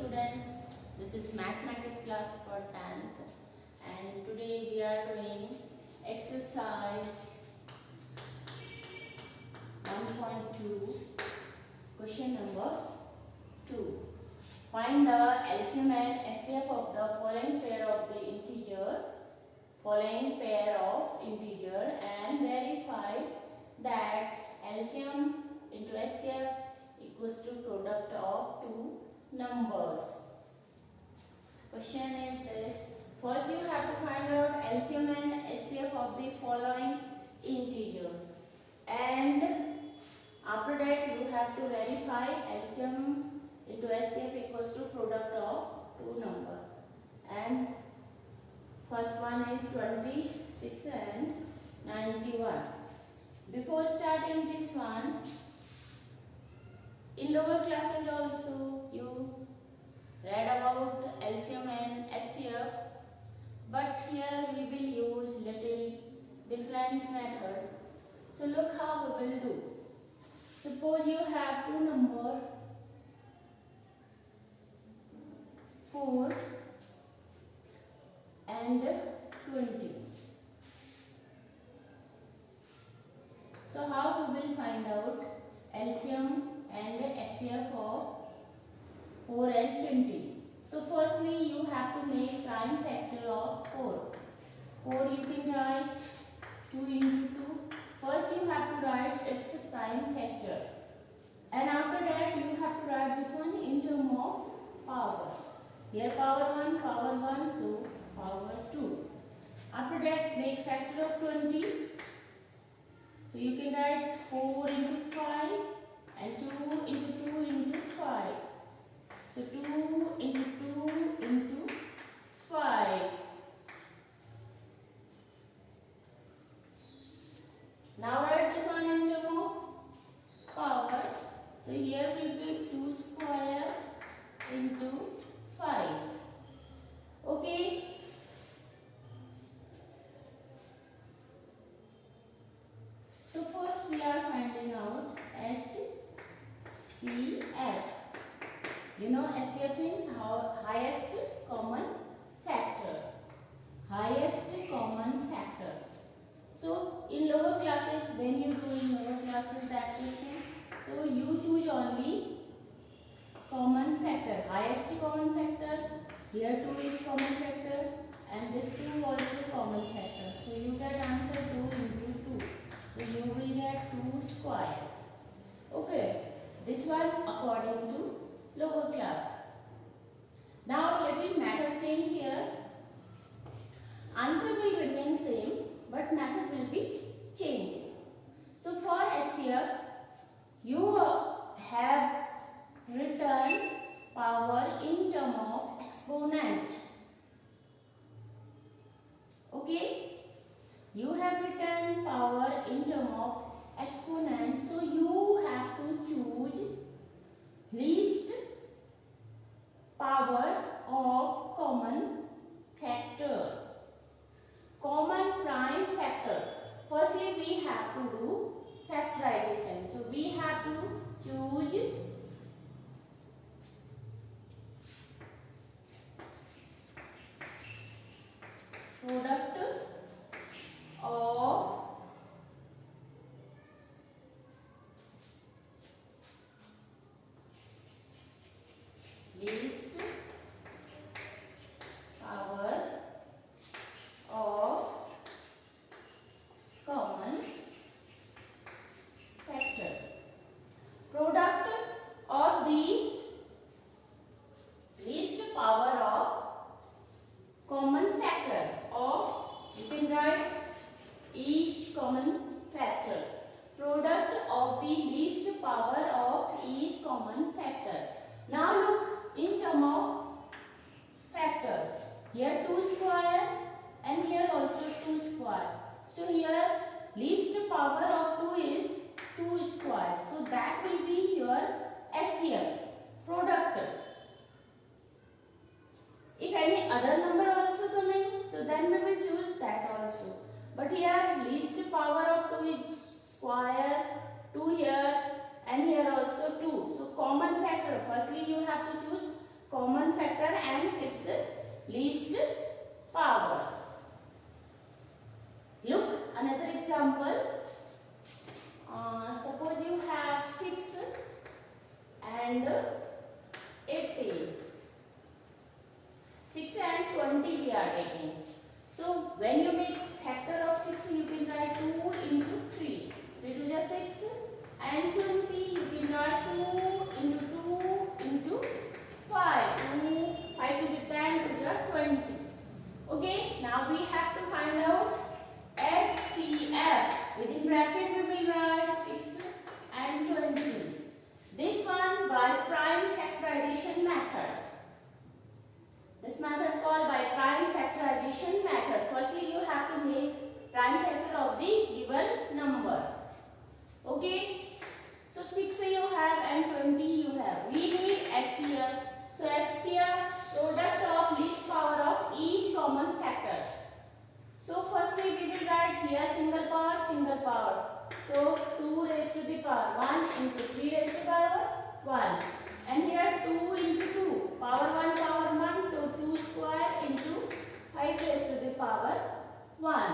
students, this is mathematics class for 10th and today we are doing exercise 1.2 question number 2. Find the LCM and SCF of the following pair of integer and verify that LCM into SCF equals to product of two numbers. Question is this. First you have to find out LCM and SCF of the following integers, and after that you have to verify LCM into SCF equals to product of two numbers. And first one is 26 and 91. Before starting this one, in lower classes also you read about LCM and SCF, but here we will use little different method. So look how we will do. Suppose you have two numbers 4 and 20. So how we will find out LCM and SCF of 4 and 20. So firstly you have to make prime factor of 4. 4 you can write 2 into 2. First you have to write its prime factor, and after that you have to write this one in terms of power. Here power 1, so power 2. After that make factor of 20. So you can write 4 into 5 and 2 into 2 into 5. So 2 into 2 into 5. Now write this one in terms of power. So here will be 2 square into 5. Okay. So first we are finding out HCF. You know SCF means highest common factor. Highest common factor. So in lower classes, when you do in lower classes that question, so you choose only common factor. Highest common factor. Here 2 is common factor and this 2 also common factor. So you get answer 2 into 2. So you will get 2 square. Okay. This one according to lower class. Now little method change here. Answer will remain same, but method will be changed. So for SCF, you have written power in term of exponent. Okay? You have written power in term of exponent. So you have to choose least power of common factor. Common prime factor. Firstly we have to do factorization. So we have to choose product of least power of common factor. Product of the least power of common factor of, you can write each common factor. Product of the least power of each common factor. Now look in terms of factor. Here 2 square and here also 2 square. So here least power of 2 is 2 square. So that will be your SCF, product. If any other number also coming, so then we will choose that also. But here least power of 2 is square, 2 here and here also 2. So common factor, firstly you have to choose common factor and its least power. Look, another example. Suppose you have 6 and 18. 6 and 20 we are taking. So when you make factor of 6, you can write 2 into 3. 3 to just 6 and 20 you can write 2 into 2 into 5. 2, 5 to the 10 to the 20. Okay, now we have to find out HCF. Within bracket we will write 6 and 20. This one by prime factorization method. This method called by prime factorization method. Firstly, you have to make prime factor of the given number. Okay. So 6 you have and 20 you have. We need HCF. So HCF, product of least power of each common factor. So firstly we will write here single power, single power. So 2 raised to the power 1 into 3 raised to the power 1. And here 2 into 2, power 1, so 2 square into 5 raised to the power 1.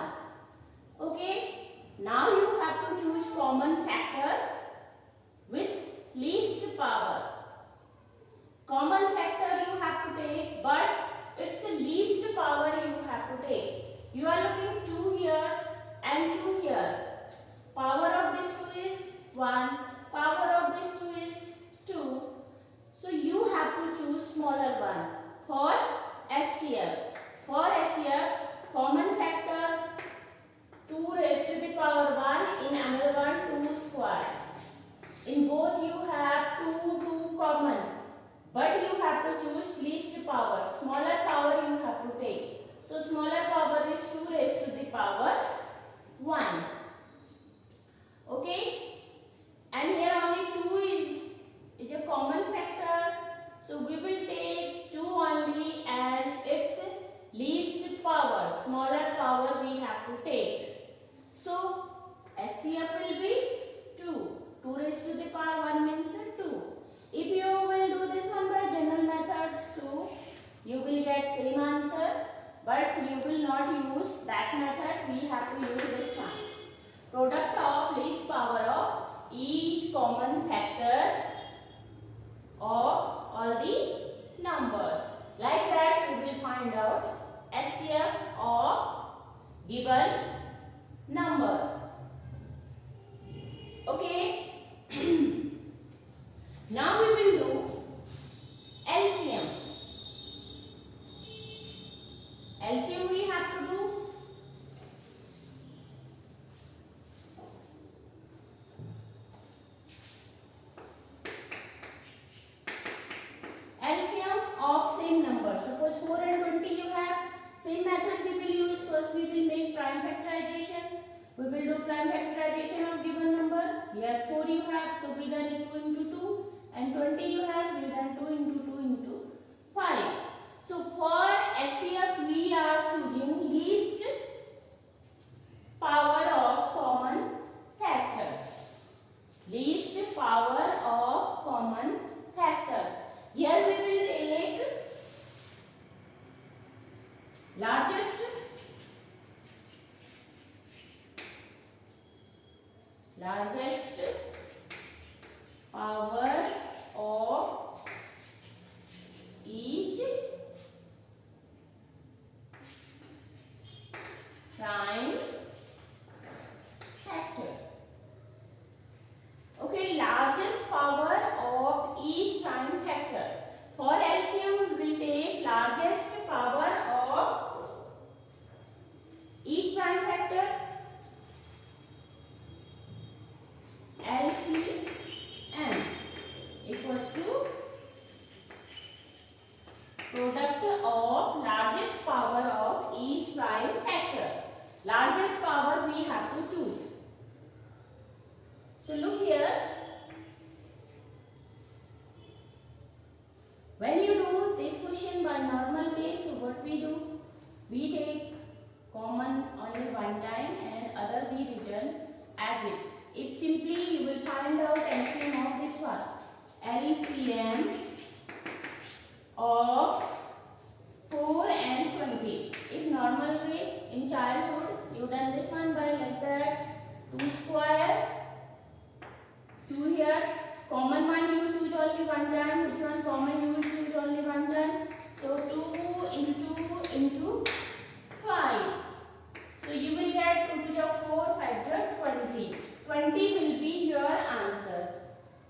Okay, now you have to choose common factor with least power. Common factor you have to take, but its least power you have to take. You are looking 2 here and 2 here. Power of this 2 is 1, power of this 2 is 2. So you have to choose smaller one for HCF. For HCF, common factor 2 raised to the power 1, in another one 2 square. In both you have 2 common, but you have to choose least power. Smaller power you have to take. So smaller power is 2 raised to the power 1. Okay, and here only 2 is a common factor. So we will take 2 only and its least power, smaller power we have to take. So HCF will be 2. 2 raised to the power 1 means 2. If you will do this one by general method, so you will get same answer, but you will not use that method. We have to use this one. Product of least power of each common factor of all the numbers. Like that we will find out HCF of given numbers. Okay. Now we will do LCM. LCM we have to do LCM of same number. Suppose 4 and 20 you have, same method we will use. First we will make prime factorization. We will do prime factorization of given number. Here 4 you have, so we done it 2 into 2, and 20 you have, we done 2 into 2 into 5. So for HCF we are choosing least power of common factor. Least power of common factor. Here we will take largest power of each prime factor. Okay, largest power of each prime factor. For LCM we will take largest power of each prime factor. LCM equals to product of largest power of each prime factor. Largest power we have to choose. So look here. When you do this question by normal way, so what we do? We take common only one time and other we return as it. If simply you will find out LCM of this one. LCM of 4 and 20. If normal way in childhood, you done this one by like that. 2 square, 2 here. Common one you choose only one time. Which one common you will choose only one time? So 2 into 2 into 5. So you will get 2 to the 4, 5 to 20. 20 will be your answer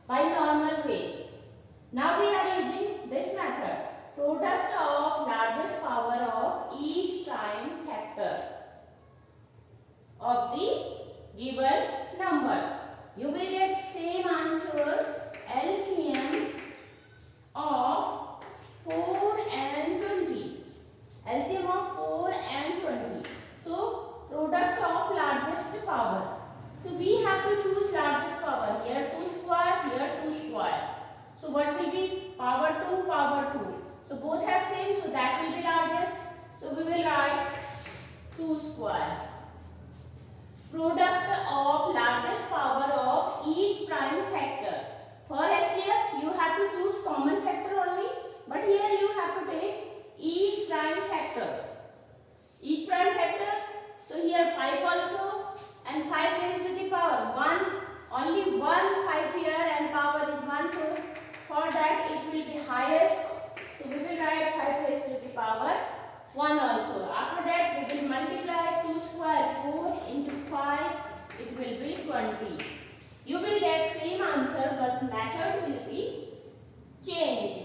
by normal way. Now we are using this method. Product of largest power of each prime factor of the given number. You will get same answer, LCM of 4 and 20. LCM of 4 and 20. So product of largest power. So we have to choose largest power. Here 2 square, here 2 square. So what will be power 2, power 2. So both have same, so that will be largest. So we will write 2 square. Product of largest power of each prime factor. For SCF, you have to choose common factor only, but here you have to take each prime factor. Each prime factor, so here 5 also and 5 raised to the power 1. Only one 5 here and power is 1, so for that it will be highest. So we will write 5 raised to the power 1 also. After that we will multiply 2 square 4 into 5, it will be 20. You will get same answer but method will be changed.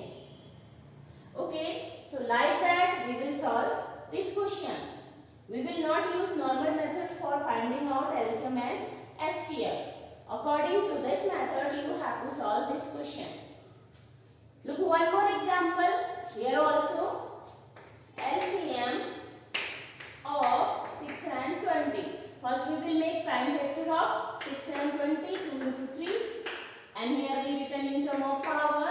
Okay, so like that we will solve this question. We will not use normal method for finding out LCM and HCF. According to this method you have to solve this question. Look, one more example. Here also LCM of 6 and 20. First we will make prime factor of 6 and 20, 2 into 3. And here we written in term of power.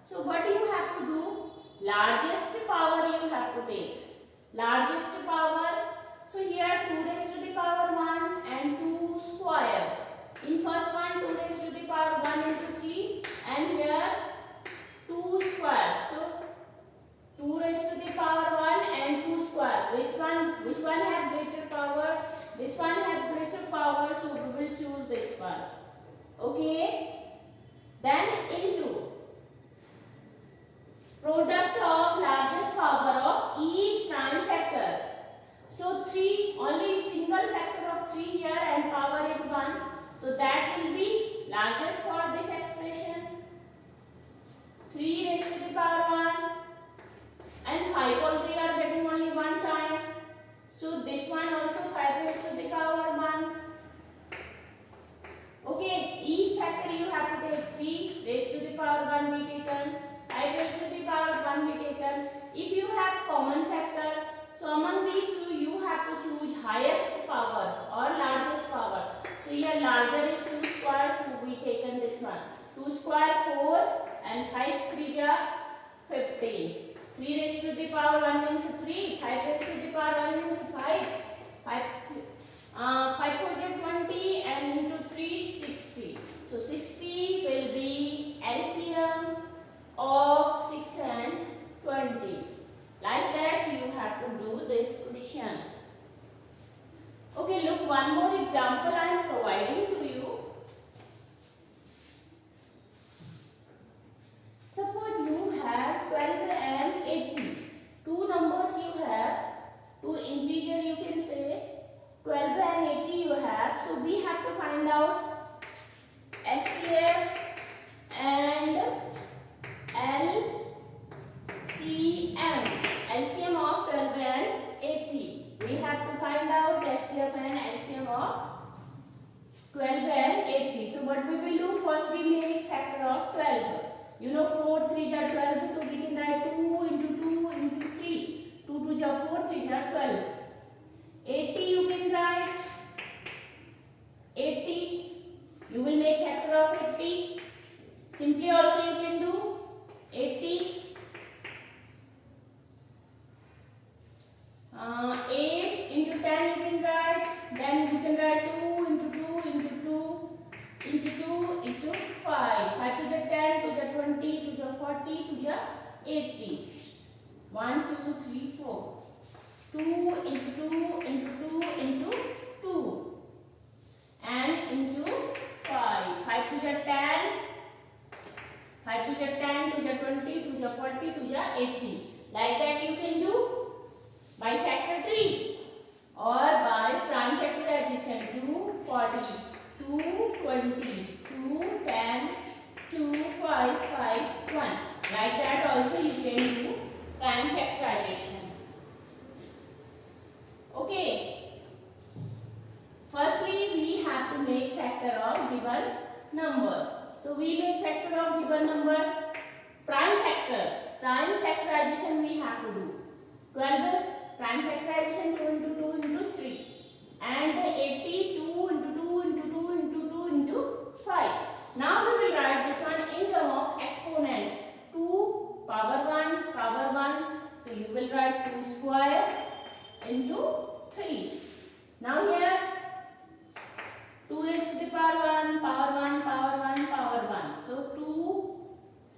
So what you have to do? Largest power you have to take. Largest power. So here 2 raised to the power 1 and 2 square. In first one 2 raised to the power 1 into 3 and here 2 square. So 2 raised to the power 1 and 2 square. Which one have greater power? This one have greater power, so we will choose this one. Okay. Then into product of largest power of each prime factor. So 3, only single factor of 3 here and power is 1. So that will be largest for this expression. 3 raised to the power 1 and 5 also you are getting only one time. So this one also 5 raised to the power 1. Okay, each factor you have to take 3 raised to the power 1 be taken, 5 raised to the power 1 be taken. If you have common factor, so among these two you have to choose highest power or largest power. So here larger is 2 square, so we taken this one. 2 square 4 and 5 3 are 15. 3 raised to the power 1 means 3. 5 raised to the power 1 means 5. 5 4 is 20 and into 3 60. So 60 will be LCM of 6 and 20. Like that you have to do this question. Okay, look, one more example I am providing to you. Suppose you have 12 and 80. Two numbers you have, two integer you can say, 12 and 80 you have. So we have to find out SCF and LCM. LCM of 12 and 80. We have to find out SCF and LCM of 12 and 80. So what we will do? First we make factor of 12. You know 4 3s are 12, so we can write 2 into 2 into 3. 2 2s are 4, 3s are 12. 80 you can write 80. You will make factor of 80. Simply also you can do 80. 8 into 10 you can write. Then you can write 2 into 2 into 2 into 2 into 5. 5 to the 10, to the 20, to the 40, to the 80. 1, 2, 3, 4. 2 into 2 into 2 into 2 and into 5. 5 to the 10. 5 to the 10, to the 20, to the 40, to the 80. Like that you can do by factor 3 or by prime factorization. 2, 40, 2, 20, 2, 10, 2, 5, 5, 1. Like that also you can do prime factorization. Okay. Firstly, we have to make factor of given numbers. So we make factor of given number. Prime factor. Prime factorization we have to do. 12 prime factorization 2 into 2 into 3. And 80 2 into 2 into 2 into 2 into 5. Now we will write this one in term of exponent. 2 power 1 power 1. So you will write 2 square into 3. Now here 2 raised to the power 1 power 1 power 1 power 1. So 2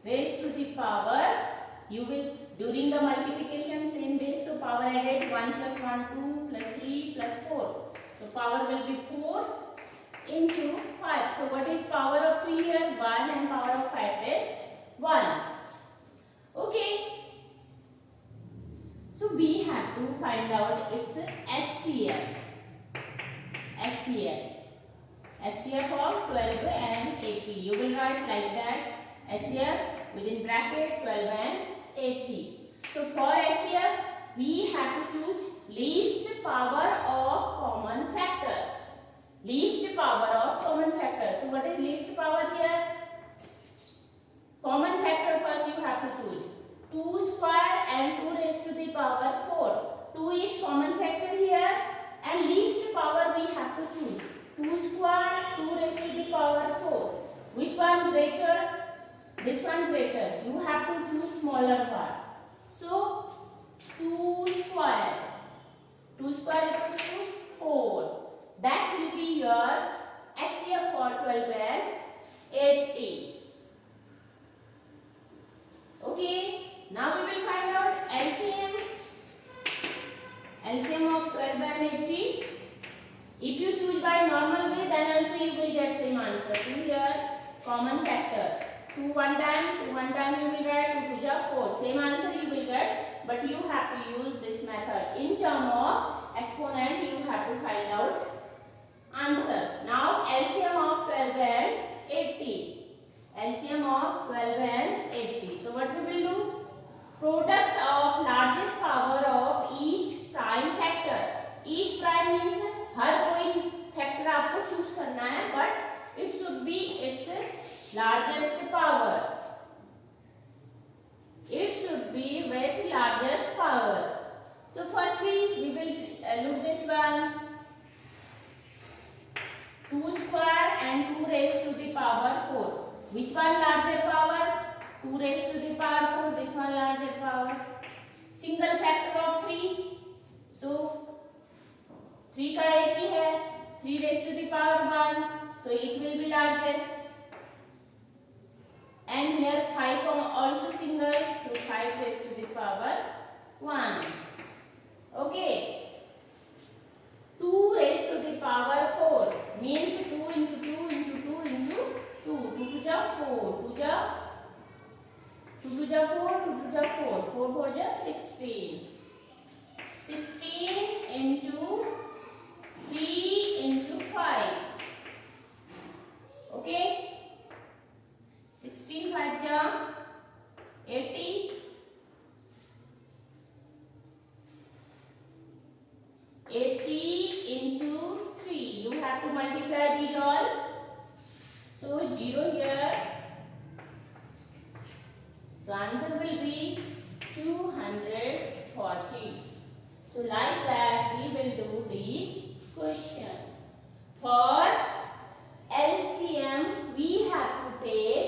raised to the power, you will during the multiplication same base, so power added 1 plus 1 2 plus 3 plus 4. So power will be 4 into 5. So what is power of 3 here? 1 and power of 5 is 1. Okay. So we have to find out its HCF. HCF of 12 and 80. You will write like that. HCF within bracket 12 and 80. So for HCF we have to choose least power of common factor. Least power of common factor. So what is least power here? Common factor first you have to choose. 2 square and 2 raised to the power 4. 2 is common factor here and least power we have to choose. 2 square, 2 raised to the power 4. Which one greater? This one greater. You have to choose smaller part. So 2 square. 2 square equals to 4. That will be your HCF for 12 and 80. Okay. Now we will find out LCM. LCM of 12 and 80. If you choose by normal way, then also you will get same answer. 2 here, common factor. 2 one time you will get 2 to the 4. Same answer you will get, but you have to use this method. In term of exponent, you have to find out answer. Now LCM of 12 and 80. LCM of 12 and 80. So what we will do? Product of largest power of each prime factor. Each prime means हर कोई factor आपको choose करना है, but it should be its largest power. It should be with largest power. So firstly we will look this one. 2 square and 2 raised to the power 4. Which one larger power? 2 raised to the power 4. This one larger power. Single factor of 3. So 3 का एक ही है. 3 raised to the power 1. So it will be largest. And here 5 also single. So 5 raised to the power 1. Okay. 2 raised to the power 4 means 2 into 2 into 2 into 2. 2 to the 4. 2 to the 4. 2 to the 4. 4 for just 16. 16 into 3 into 5. Okay. 16 5 ja 80. 80 into 3. You have to multiply these all. So 0 here. So answer will be 240. So like that we will do these question. For LCM we have to take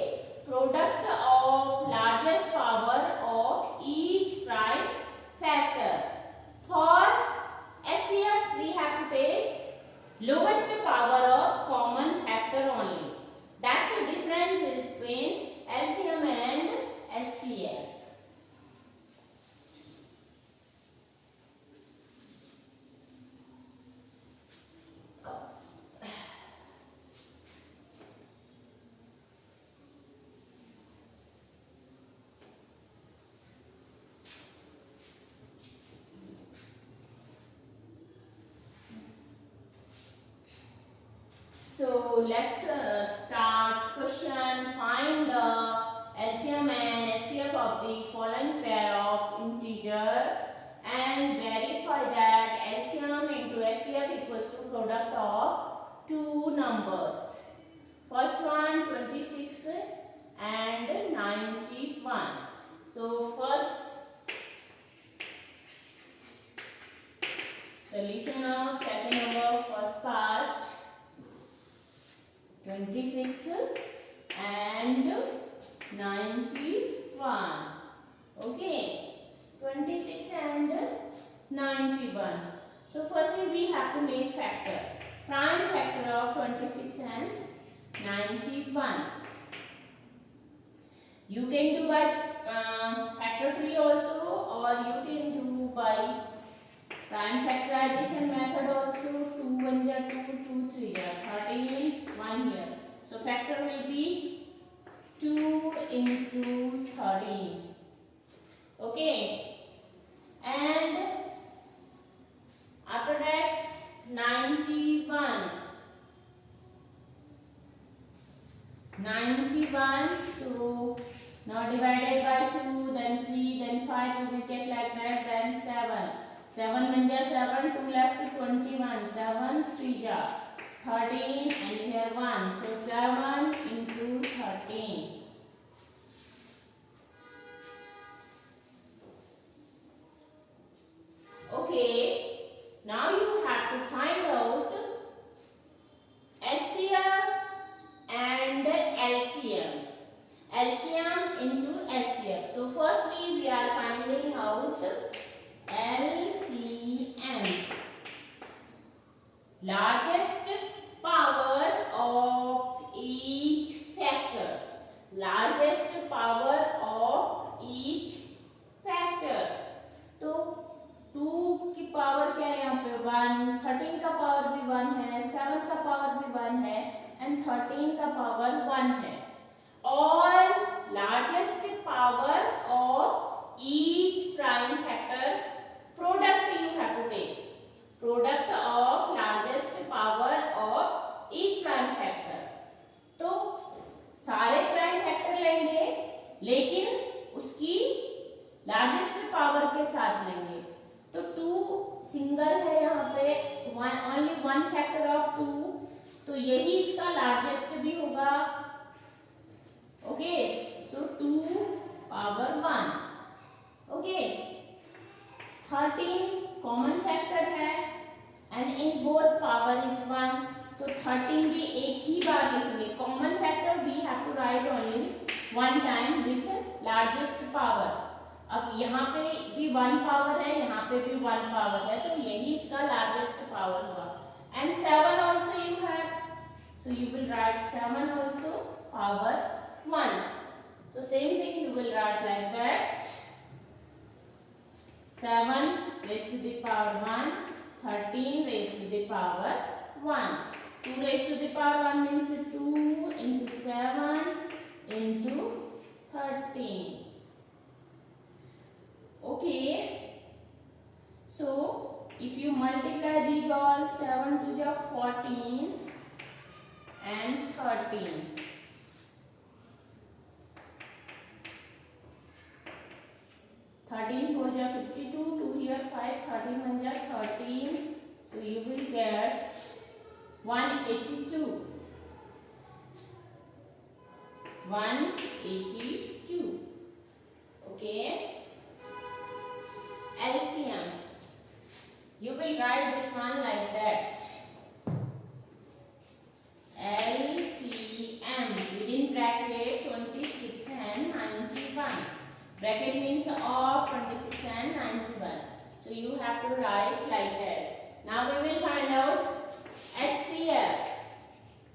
product of largest power of each prime factor. For HCF we have to take lowest power of common factor only. That's the difference between LCM and HCF. let's start. Question: find the LCM and HCF of the following pair of integer and verify that LCM into HCF equals to product of two numbers. First one 26 and 91. So first solution of second number, first part 26 and 91. Okay, 26 and 91. So firstly we have to make factor, prime factor of 26 and 91. You can do by factor 3 also, or you can do by prime factorization method also. 2 1 ja 2, 2 3 ja 13, 1 here. So factor will be 2 into 13. Okay, and after that 91. 91. So now divided by 2, then 3, then 5. We will check like that. Then 7. 7 1 ja 7, 2 left 21. 7 3 ja 13, and here 1. So 7 into 13. Okay, now you have to find out SCF and LCM. LCM into SCF. So firstly we are finding out LCM, largest power of each factor. Largest power of each factor. तो 2 की power क्या है यहाँ पे 1, 13 का power भी 1 है, 7 का पावर भी 1 है, एंड 13 का पावर 1 है. और largest power of each prime factor product you have to take. Product of largest power of each prime factor. तो सारे प्राइम फैक्टर लेंगे, लेकिन उसकी लार्जेस्ट पावर के साथ लेंगे. तो 2 सिंगल है यहाँ पे, ओनली 1 फैक्टर ऑफ 2, तो यही इसका लार्जेस्ट भी होगा. Okay, so 2 power 1. Okay, 13 common factor है and in both power is 1, तो 13 भी एक ही बार लिखेंगे. Common factor we have to write only 1 time with largest power. अब यहाँ पे भी 1 पावर है, यहाँ पे भी 1 पावर है, तो यही इसका लार्जेस्ट पावर हुआ. And 7 also you have, so you will write 7 also power 1. So same thing you will write like that. 7 raised to the power 1, 13 raised to the power 1. 2 raised to the power 1 means 2 into 7 into 13. Okay. So if you multiply these all, 7 to the 14 and 13. 13 4 ja 52, 2 here 5, 13 1 ja 13. So you will get 182. 182. Okay. LCM. You will write this one like that. LCM within bracket 26 and 91. Bracket means of 26 and 91. So you have to write like that. Now we will find out HCF.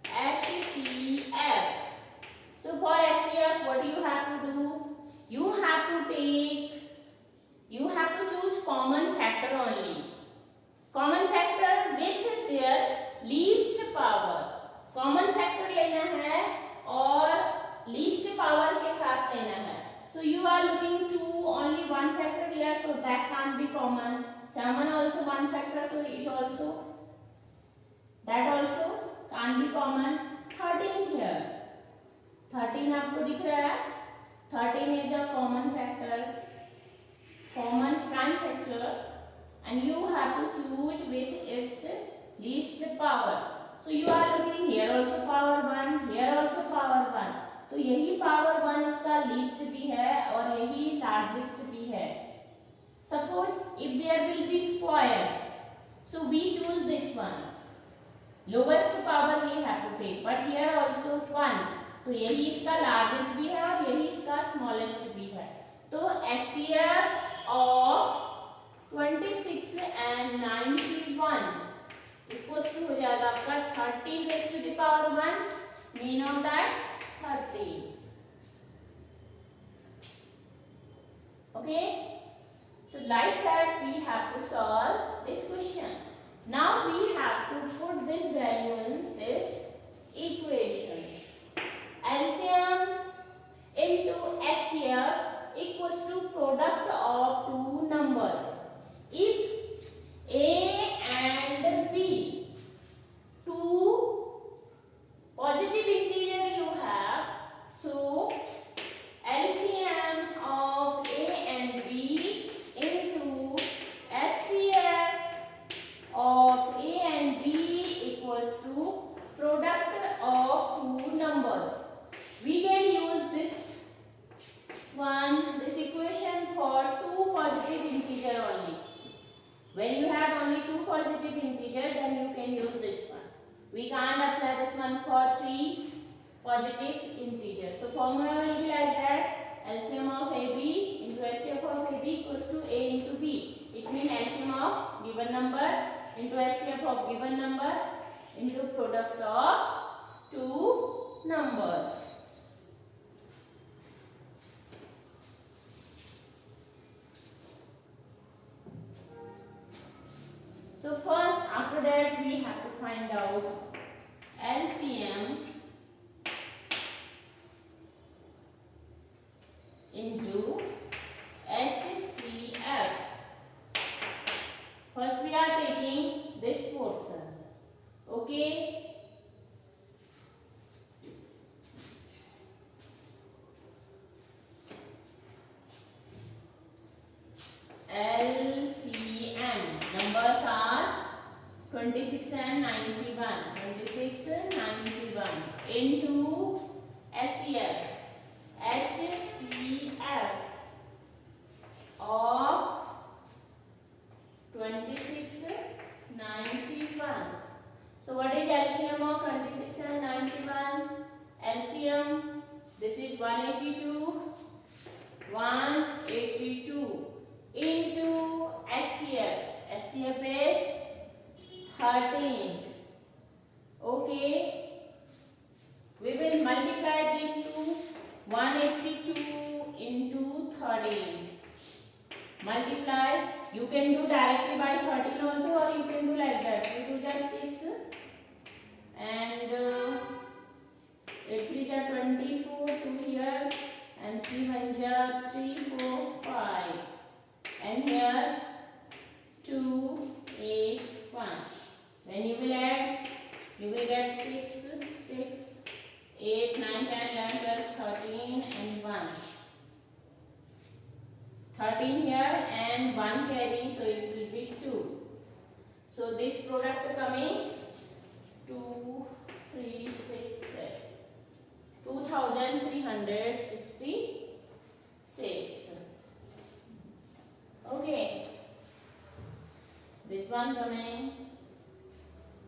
HCF. So for HCF, what you have to do? You have to choose common factor only. Common factor with their least power. Common factor लेना है और least power के साथ लेना है. So you are looking to only 1 factor here, so that can't be common. 7 also 1 factor, so that also can't be common. 13 here. 13 आपको दिख रहा है. 13 is a common factor, common prime factor, and you have to choose with its least power. So you are looking here also power 1, here also power 1. तो यही power 1 इसका least भी है और यही largest भी है. Suppose if there will be square, so we choose this one. Lowest power we have to take, but here also 1. तो यही इसका largest भी है और यही इसका smallest भी है. तो SCF of 26 and 91 equals to हो जाएगा आपका 30 raised to the power 1. Mean of that 30. Okay. So like that we have to solve this question. Now we have to put this value in this equation. LCM into SCF equals to product of two numbers. If A and B, two positive integer you have, so LCM of A and B into HCF of A and B equals to product of two numbers. We can use this equation for two positive integer only. When you have only two positive integer, then you can use this one. We can't apply this one for three positive integers. So formula will be like that: LCM of AB into SCF of AB equals to A into B. It means LCM of given number into SCF of given number into product of two numbers. So first, after that, we have to find out LCM into HCF. First, we are taking this portion. Okay. LCM numbers are 26 and 91. 26 and 91 into SCF. HCF of 26 91. So what is LCM of 26 and 91? LCM, this is 182. 182 into SCF. SCF is 13. Okay. We will multiply these two. 182 into 13. Multiply. You can do directly by 13 also, or you can do like that. You do just 6 and 8 3 are 24, 2 here, and 3 1 are 3 4 5, and here 2 8 1. When you will add, you will get 6 6 8 9 10 11 12 13 and 1. 13 here and 1 carry, so it will be 2. So this product coming 2 3 6 7, 2366. Okay, this one coming.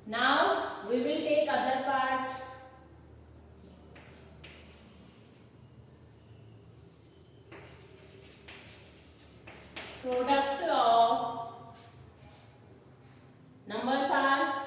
Now we will take other part. Product of numbers are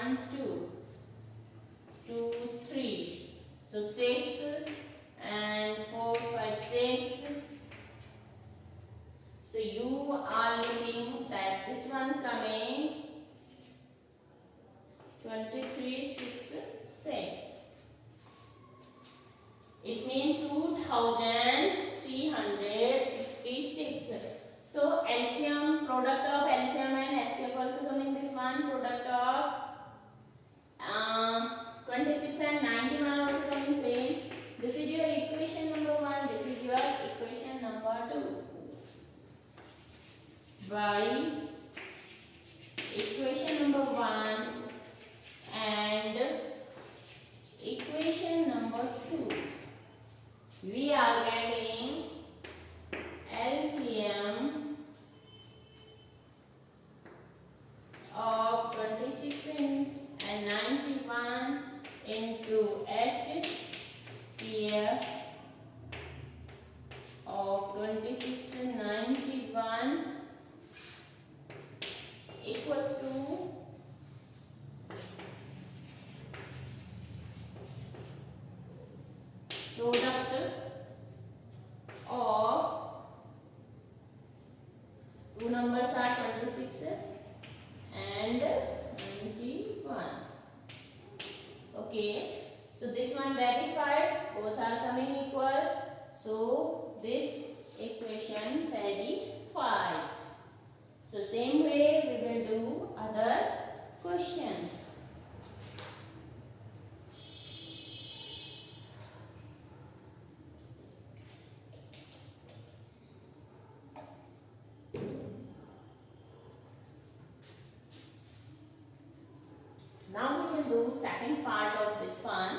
1, 2, 2, 3. So 6 and 4, 5, 6. So you are looking that this one coming 23, 6, 6. It means 2366. So LCM, product of LCM and SCF also coming this one. Product of 26 and 91 also coming same. This is your equation number 1. This is your equation number 2. By equation number 1 and equation number 2, we are getting LCM of 26 and 91 into HCF of 26 and 91 equals to product of two numbers are 26 and 91. Okay, so this one verified, both are coming equal, so this equation verified. So same way we will do other questions. Now we will do second part of this one.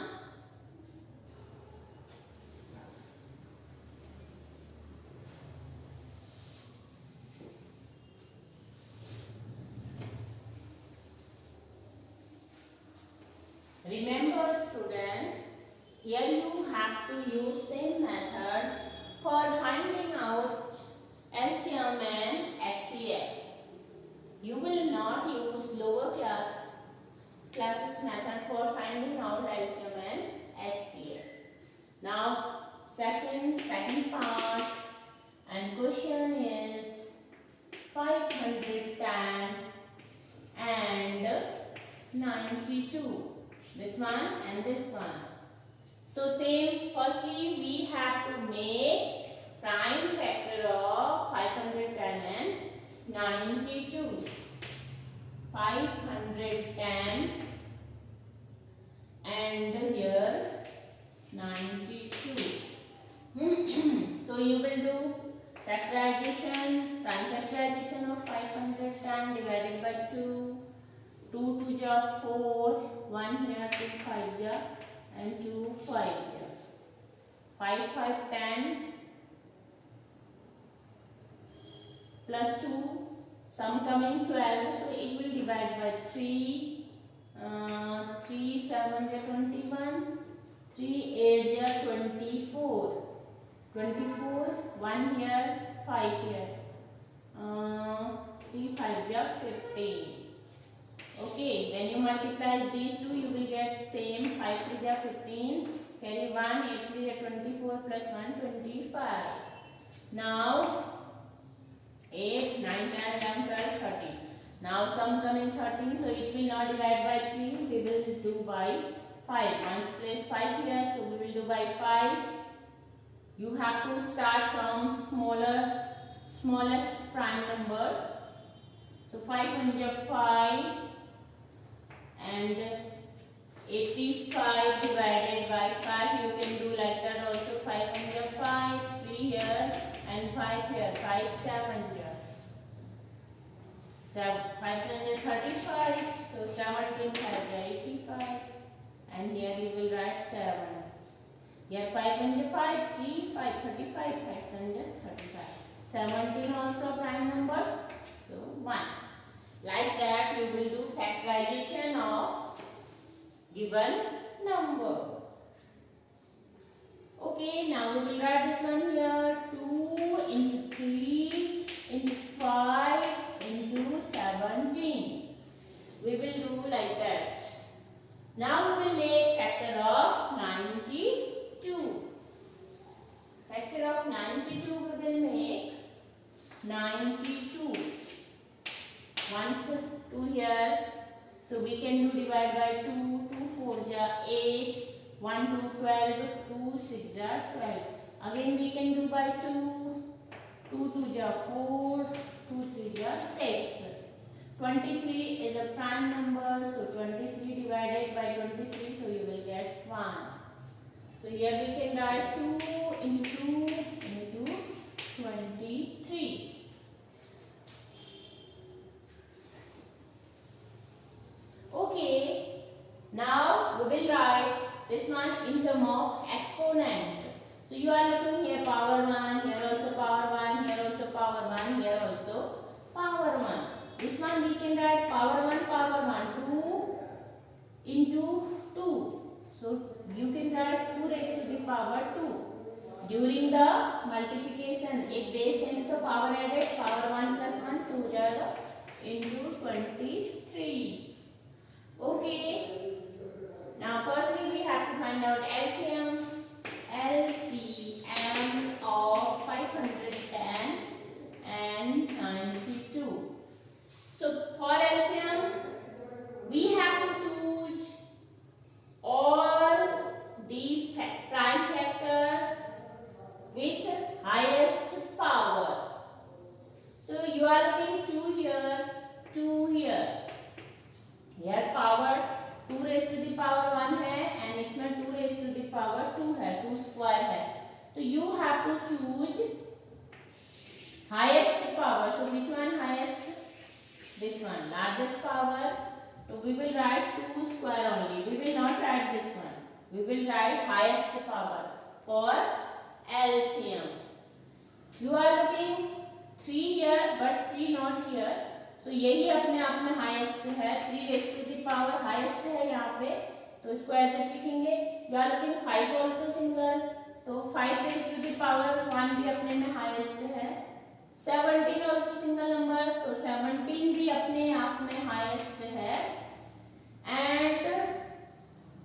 Remember students, here you have to use same method for finding out LCM and SCF. You will not use lower classes method for finding out LCM and SCF. Now second part, and question is 510 and 92. This one and this one. So same, firstly we have to make prime factor of 510 and 92. 510 and here 92. So you will do factorization, prime factorization of 510 divided by 2. 2 2 ja 4, 1 here, 2 5 ja and 2 5 ja. 5 5 10 plus 2, sum coming 12, so it will divide by 3. 3 7 ja 21, 3 8 ja 24. 24, 1 here, 5 here. 3 5 ja 15. Okay, when you multiply these two, you will get same. 5 3 ja 15, carry 1, 8 3 ja 24 plus 1, 25. Now 8, 9, 10, 11, 12, 13. Now sum coming 13, so it will not divide by 3, we will do by 5. Once place 5 here, so we will do by 5. You have to start from smallest prime number. So 5 1 ja 5 and 85 divided by 5, you can do like that also. 5 1 ja 5, 3 here and 5 here, 5 7 ja 5 7 ja 35, so 17 5 ja 85 and here you will write 7. Here 5 1 ja 5, 3 5 35, 5 7 ja 35. 17 also prime number, so 1. Like that you will do factorization of given number. Okay, now we will write this one here. 2 into 3 into 5 into 17. We will do like that. 92 we will make 92. Once 2 here, so we can do divide by 2. 2 4 ja 8, 1 2 12, 2 6 ja 12. Again we can do by 2. 2 2 ja 4, 2 3 ja 6. 23 is a prime number, so 23 divided by 23, so you will get 1. So here we can write 2 into 2 into 23. Okay, now we will write this one in term of exponent. So you are looking here power 1, here also power 1, here also power 1, here also power 1. This one we can write power 1, 2 into 2. So you can write 2 raised to the power 2. During the multiplication, एक base है तो power added, power 1 plus 1 2 हो जाएगा into 23. Okay. Now firstly we have to find out LCM. LCM of 510 and 92. So for LCM, we have to choose all the prime factor with highest power. So you are looking 2 here, 2 here. Here power 2 raised to the power 1 है and इसमें 2 raised to the power 2 है, 2 square है. तो you have to choose highest power. So which one highest? This one, largest power. So we will write 2 square only. We will not write this one. We will write highest power for LCM. You are looking 3 here but 3 not here. So यही अपने आप में highest है. 3 raised to the power highest है यहाँ पे, तो इसको एज इट लिखेंगे. You are looking 5 also single, तो 5 raised to the power 1 भी अपने में हाईएस्ट है. 17 ऑल्सो सिंगल नंबर, तो 17 भी अपने आप में हाईएस्ट है. And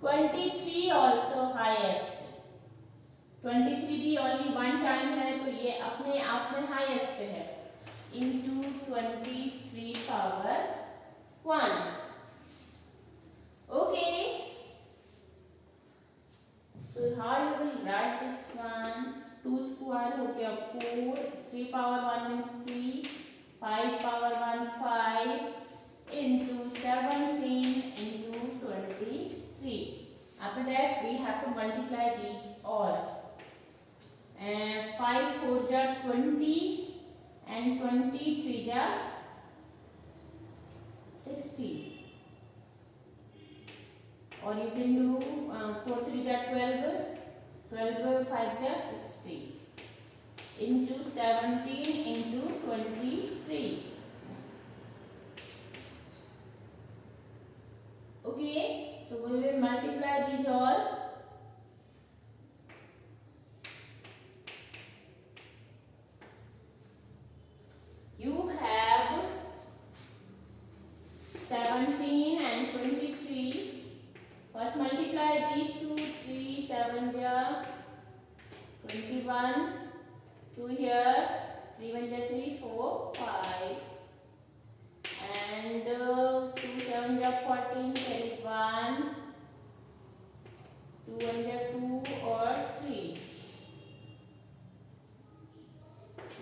23 also highest. 23 भी ओनली 1 टाइम है, तो ये अपने आप में हाईएस्ट है. into 23 power 1. Okay. So how you will write this one? 2 square हो गया 4. 3 power 1 means 3. 5 power 1 5 into 17 into 23. After that we have to multiply these all. And 5 4 ja 20. And 23 ja 60. Or you can do 4 3 ja 12. 12 5 ja 60. Into 17 into 23. Okay. So we will multiply these all. You have 17 and 23. First multiply these two. 3 7 ja 21. 2 here. 3 1 ja 3 4 5. And 2 7 ja 14. Carry 1. 2 1 ja 2 or 3.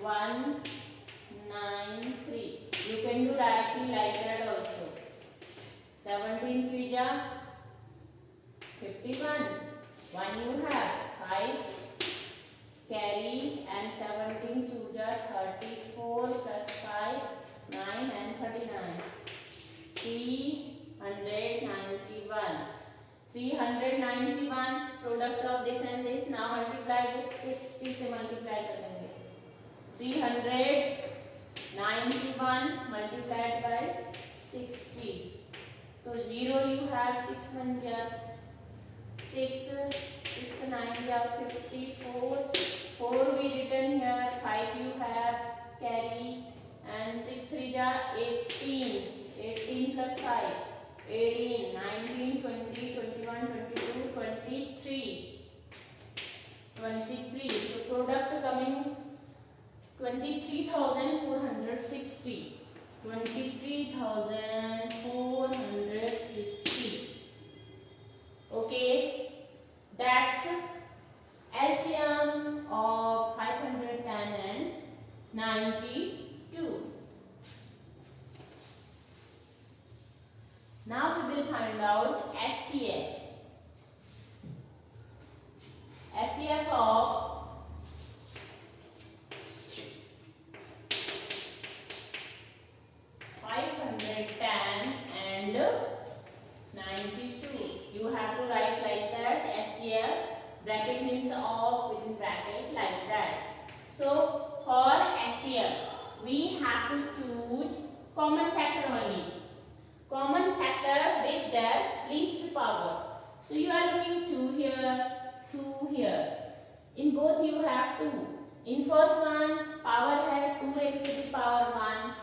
1 9 3. You can do directly like that also. 17 3 ja 51. 1 you have 5 carry and 17 2 ja 34 plus 5 9 and 39. 391. 391 product of this and this. Now multiply with 60 से multiply करेंगे. 391 multiplied by 60. So 0 you have 6 1 just 6 6 9 just 54. 4 we written here. 5 you have carry and 6 3 ja 18. 18 plus 5 18 19 20 21 22 23. 23. So product coming 23,460. Okay, that's LCM of 510 and 92. Now we will find out HCF. HCF of 510 and 92. You have to write like that. HCF, bracket means of, within bracket, like that. So for HCF, we have to choose common factor only. Common factor with the least power. So you are looking 2 here, 2 here. In both you have 2. In first one power है 2 raised to the power 1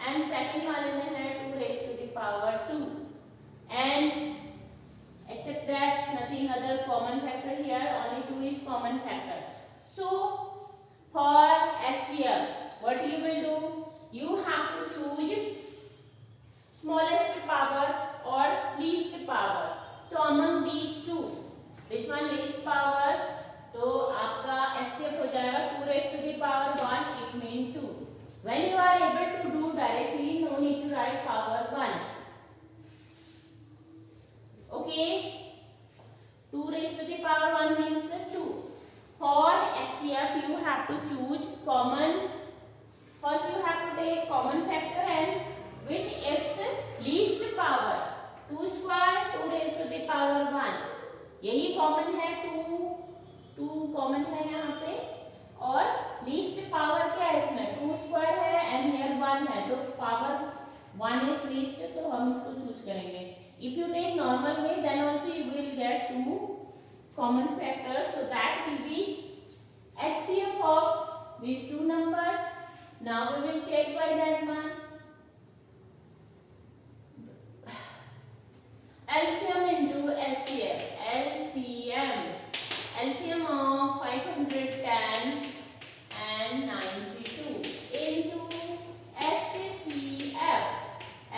and second वाले में है 2 raised to the power 2. And except that nothing other common factor here, only 2 is common factor. So for HCF, what you will do? You have to choose smallest power or least power. So among these two, this one least power, तो आपका HCF हो जाएगा 2 raised to the power 1, it means 2. When you are able to do directly, no need to write power 1. Okay, 2 raised to the power 1 means 2. For HCF, you have to choose common. First, you have to take common factor and with its least power. 2 square 2 raised to the power 1. यही common है, 2 common है यहाँ पे. और least power क्या है इसमें? 2 square है एंड हियर 1 है, तो पावर 1 इज लीस्ट, तो हम इसको चूज करेंगे. If you take normal way then also you will get 2 common factors, so that will be HCF of these 2 number. Now we will check by that one. LCM into HCF. LCM of 510 and 92 into HCF.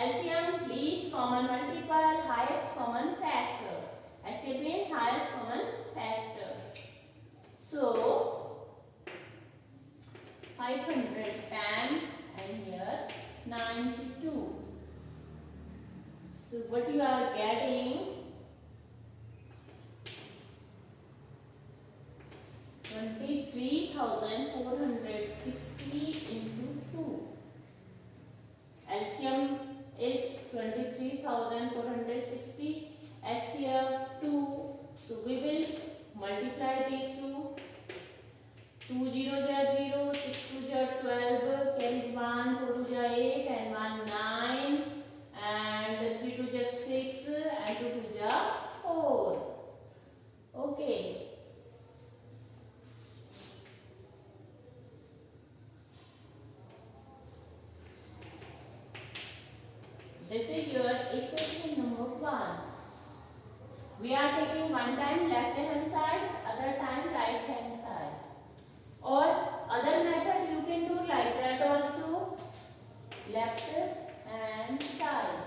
LCM please common multiple, highest common factor. HCF means highest common factor. So 510 and here 92. So what you are getting? 23,460 into 2. LCM is 23,460. HCF 2. So we will multiply these two. 2 0 0, 6 2 12, carry 1, 4 2 8, and 1 9, and 3 2 6, and 2 2 4. Okay. This is your equation number 1. We are taking one time left hand side, other time right hand side. Or other method you can do like that also, left hand side.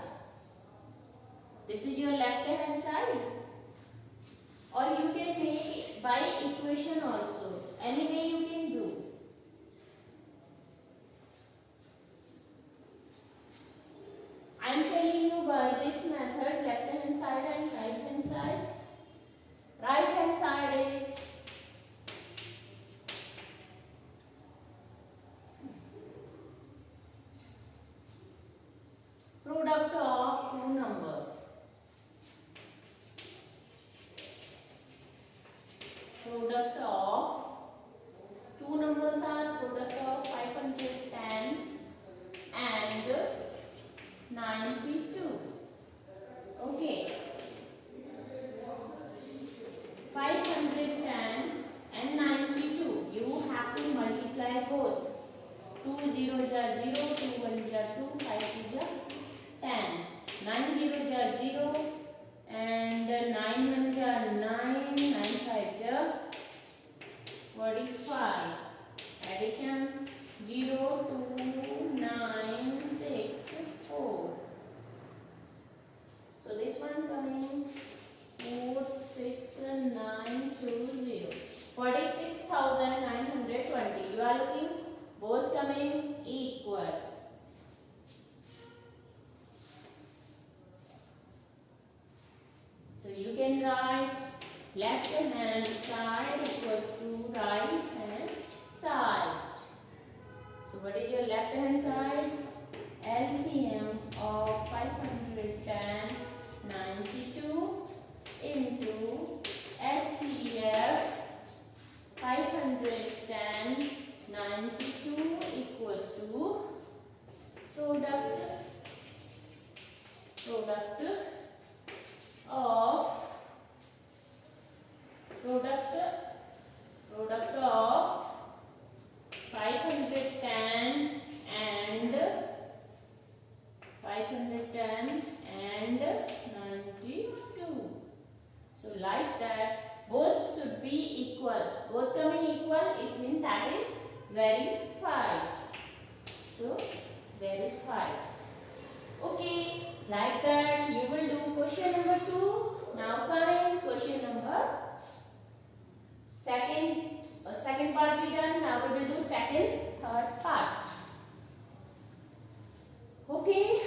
This is your left hand side. Or you can make it by equation also. Any way you can do. I am telling you by this method, left hand side and right hand side. Right hand side is product of 2 numbers. Product of 2 numbers are product of 510 and 92. Okay. 510 and 92. You have to multiply both. 2 0 0, 2 1 2, 5 2 10. 9 0 0 and 9 1 9, 9 5 coming equal. So you can write left hand side equals to right hand side. So what is your left hand side? LCM of 592 into HCF 592 equals to product of 510 and 92. So like that, both should be equal. Both coming equal, it means that is verified. So verified. Okay, like that you will do question number 2. Now coming question number second part be done. Now we will do third part. Okay.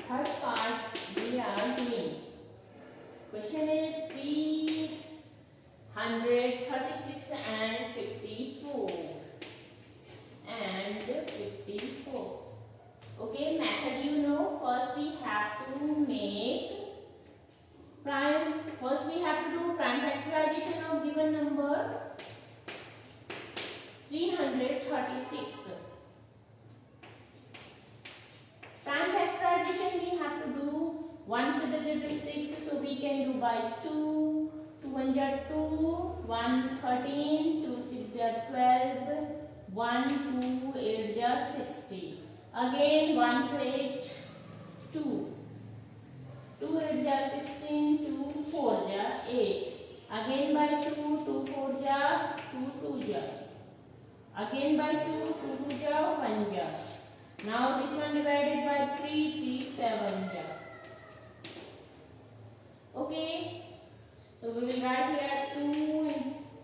Third part we are doing. Question is 336 and 54 and 54. Okay, method you know. First we have to do prime factorization of given number 336. Prime factorization we have to do 1 digit is 6, so we can do by 2. 2 1 ja 2, 1 13, 2 6 ja 12, 1 2 8 ja 60. Again 1 8 2, 2 8 ja 16, 2 4 ja 8. Again by 2, 2 4 ja 2 2 ja. Again by 2, 2 2 ja 1 ja. Now this one divided by 3, 3 7 ja. Okay, so we will write here 2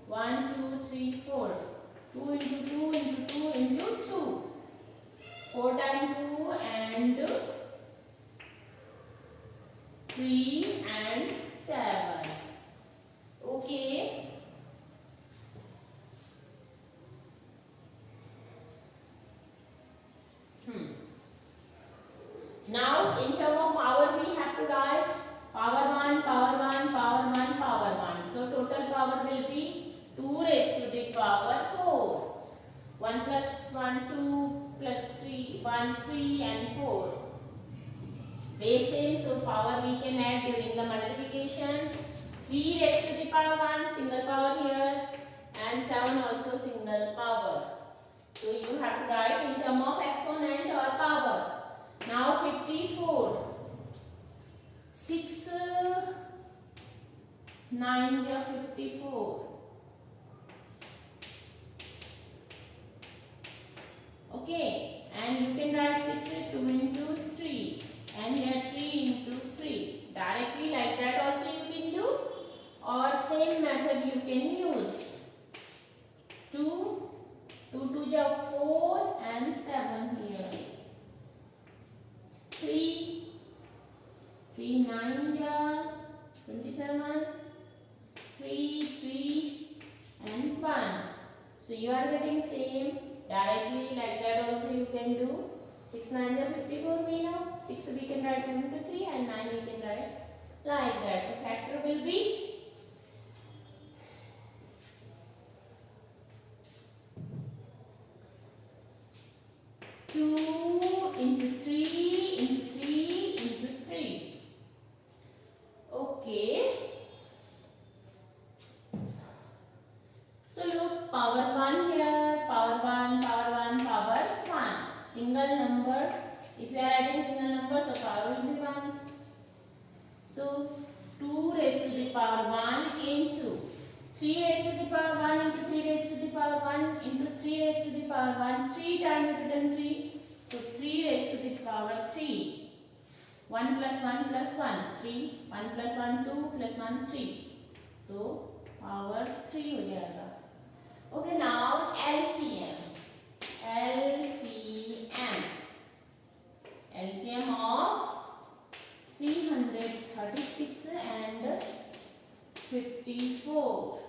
1 2 3 4. 2 into 2 into 2 into 2. 4 times 2 and 3 and 7. Okay. Now in terms of power we have to write power 1, power 1, power 1, power 1. So total power will be 2 raised to the power 4. 1 plus 1 2 plus 3 1 3 and 4. Base same, so power we can add during the multiplication. 3 raised to the power 1 single power here and 7 also single power. So you have to write in terms of exponent or power. Now 54. 6 9 ja 54. Okay, and you can write 6 2 into 3 and here 3 into 3. Directly like that also you can do, or same method you can use. 2 2 2 ja 4 and 7 here. 3 3 9 ja 27, 3 3 and 1. So you are getting same directly like that also you can do. 6 9 ja 54 we know. 6 we can write 1 into 3 and 9 we can write like that. The factor will be 2 into 3 into 3 into 3. Okay. So look, power 1 here, power 1, power 1, power 1. single number. If you are adding single number, so power will be 1. So 2 raised to the power 1 into 3 raised to the power 1 into 3 raised to the power 1 into 3 raised to the power 1. 3 times you written 3. So 3 raised to the power 3. 1 plus 1 plus 1 3. 1 plus 1 2 plus 1 3. तो power 3 हो जाएगा. Okay, now LCM. LCM of 336 and 54.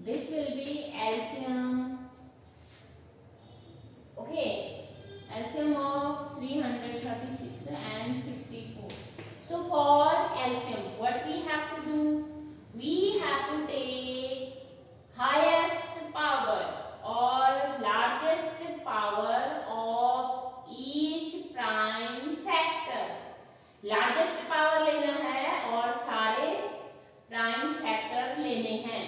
This will be LCM. Okay, LCM of 336 and 54. So for LCM, what we have to do? We have to take highest power or largest power of each prime factor. Largest power लेना है और सारे prime factor लेने हैं.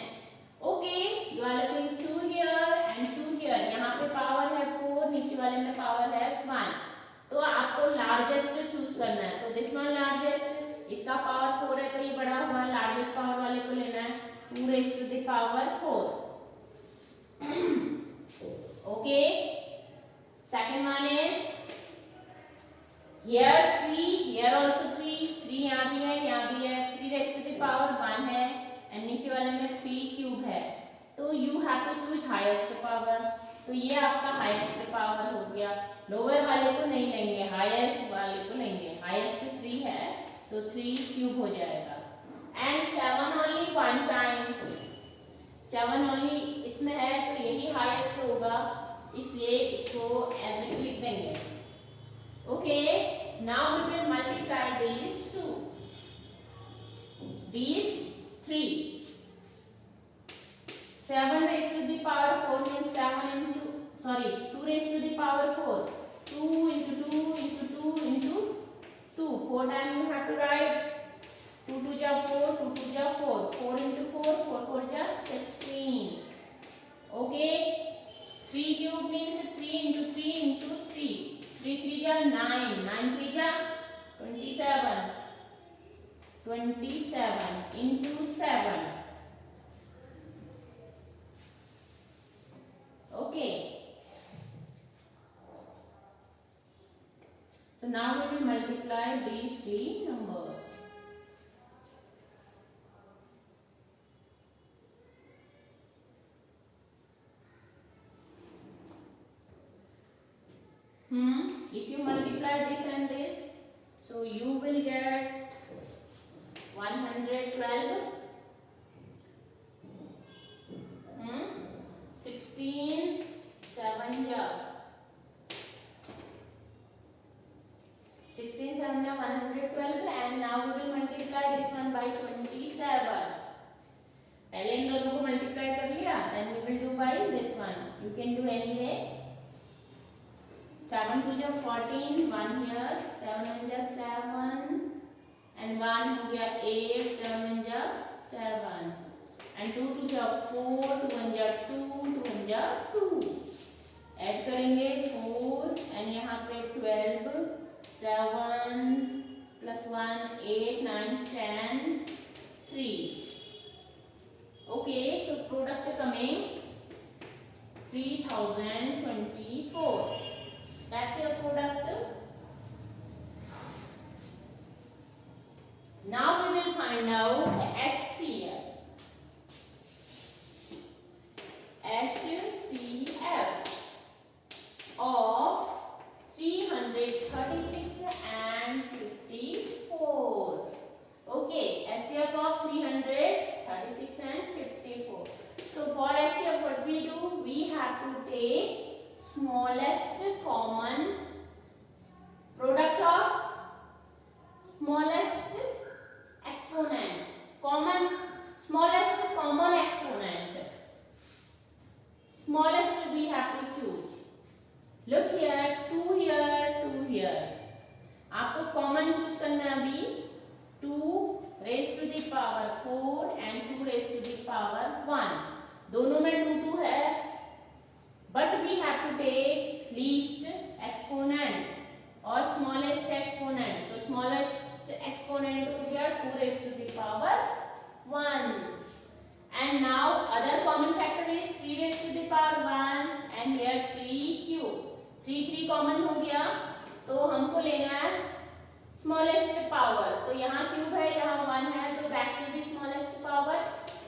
Okay, you are looking 2 here and 2 here. यहाँ पे power है 4, नीचे वाले में पावर है 1. तो आपको लार्जेस्ट चूज करना है. तो दिस वन लार्जेस्ट, इसका पावर 4 है तो ये बड़ा हुआ. लार्जेस्ट पावर वाले को लेना है 2 raised to the power 4. Okay. Second one is here 3, here also 3. 3 यहाँ भी है, यहाँ भी है. 3 raised to the power 1 है and नीचे वाले में 3 क्यूब है. तो you have to choose highest power. तो ये आपका हाईएस्ट पावर हो गया. लोअर वाले को नहीं लेंगे, हाईएस्ट वाले को लेंगे. हाईएस्ट 3 है तो 3 क्यूब हो जाएगा. And 7 only 1 time. 7 ओनली इसमें है तो यही हाईएस्ट होगा, इसलिए इसको एज इट लिख देंगे. Okay, now we will multiply these 2, these 3. 7 raised to the power 4 means 2 raised to the power 4. 2 into 2 into 2 into 2. 4 times you have to write. 2 2 ja 4, 2 2 ja 4. 4 into 4, 4 4 ja 16. Okay. 3 cube means 3 into 3 into 3. 3 3 ja 9. 9 3 ja 27. 27 into 7. Okay. So now we will multiply these 3 numbers. If you multiply this and this, so you will get 112. 16 7 ja 16 7 ja 112 and now we will multiply this one by 27. पहले इन दोनों को multiply कर लिया, then we will do by this one. You can do anyway. 7 2 ja 14, 1 here, 7 1 ja 7 and 1 हो गया 8, 7 1 ja 7 and 2 2 ja 4, 2 1 ja 2, 2 1 ja 2. Add करेंगे 4 and यहाँ पे 12, 7 plus 1 8 9 10 3. Okay, so product coming 3024. That's your product. Now we will find out the HCF. HCF of 336 and 54. Okay, HCF of 336 and 54. So for HCF what we do? We have to take smallest common product of smallest exponent. Smallest common exponent. Smallest we have to choose. Look here, 2 here, 2 here. आपको common choose करना है अभी. 2 raised to the power 4 and 2 raised to the power 1. दोनों में 2 है, but we have to take least exponent और smallest exponent. तो smallest exponent हो गया 2 raised to the power 1. And now other common factor is 3 raised to the power 1 and here 3 cube. 3 common हो गया, तो हमको लेना है स्मॉलेस्ट पावर. तो यहाँ क्यूब है, यहाँ 1 है, तो that will be smallest power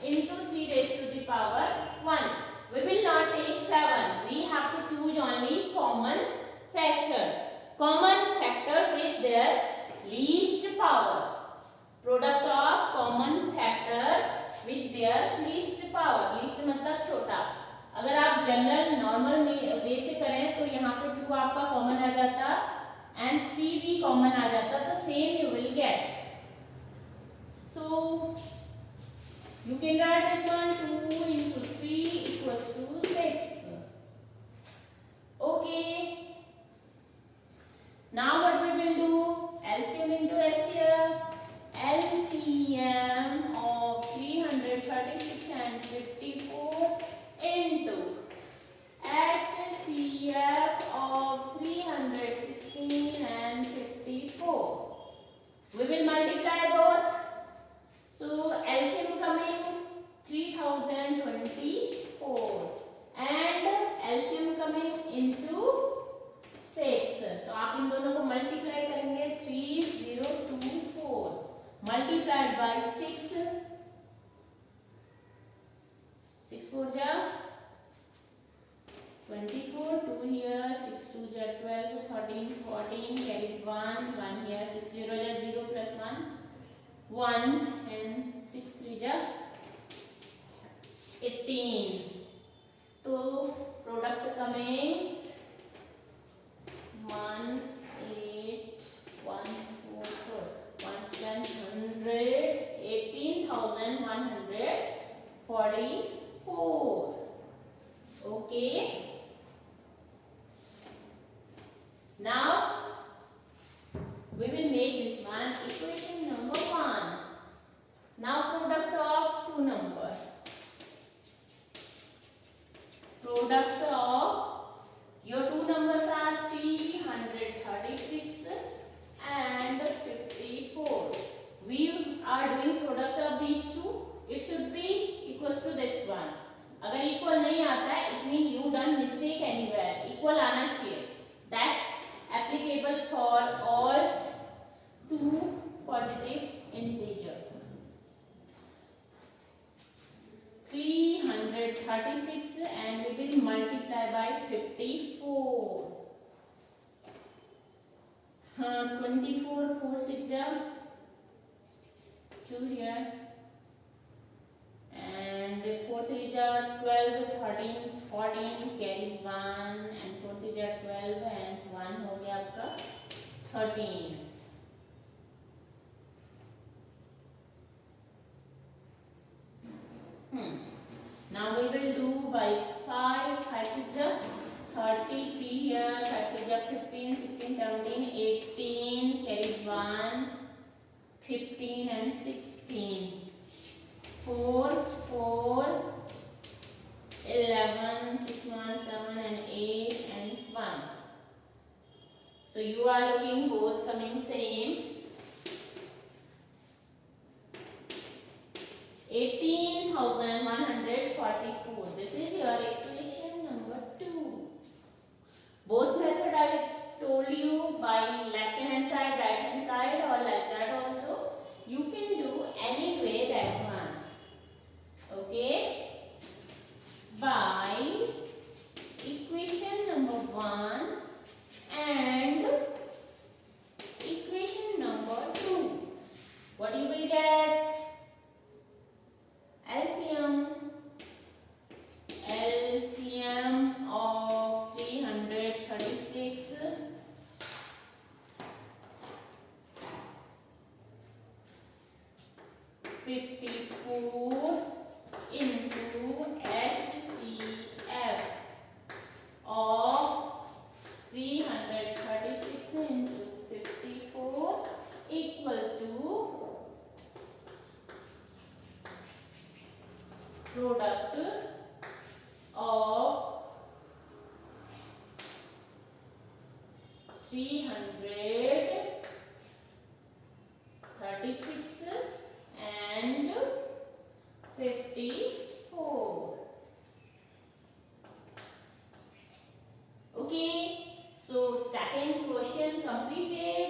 into 3 raise to the power 1. We will not take 7. We have to choose only common factor. Common factor with their least power. Product of common factor with their least power. Least मतलब छोटा. अगर आप general normal way से करें तो यहाँ पे 2 आपका कॉमन आ जाता एंड 3 भी कॉमन आ जाता, तो same you will gate. So you can write this one 2 into 3 equals to 6. Okay. Now what we will do? LCM into SCF. LCM of 336 and 54 into HCF of 316 and 54. We will multiply both. So LCM coming 3024 and LCM coming into 6. तो आप इन दोनों को multiply करेंगे 3024 multiplied by 6. 6 4 जा 24, 2 here, 6 2 ja 12, 13 14, carry 1 here, 6 0 ja 0 plus 1 and 6 3 ja 18. तो product coming 18,144. Okay. Now we will make this one equation number 1. Now product of two numbers. Product of your two numbers are 336 and 54. We are doing product of these two. It should be equals to this one. अगर equal नहीं आता है, it mean you done mistake anywhere. Equal आना चाहिए. That applicable for all two positive integers. 336 and we will multiply by 54. 24 4 6 2 here and 4 3 12 13 14 carry 1 and 4 3 12 and 1 हो गया आपका 13. Now we will do by 5 6 33 here, 5 15 16 17 18 carry 1 15 and 16. 4 4 11 6 1 7 and 8 and 1. So you are looking both coming same. 18,144. This is your equation number 2. Both method I told you by left hand side, right hand side or like that also. You can do any way that one. Okay. By equation number 1 and equation number 2. What you will get? LCM of 336 54 into HCF of 336 into 54 equal to product of 336 and 54. Okay, so second question completed.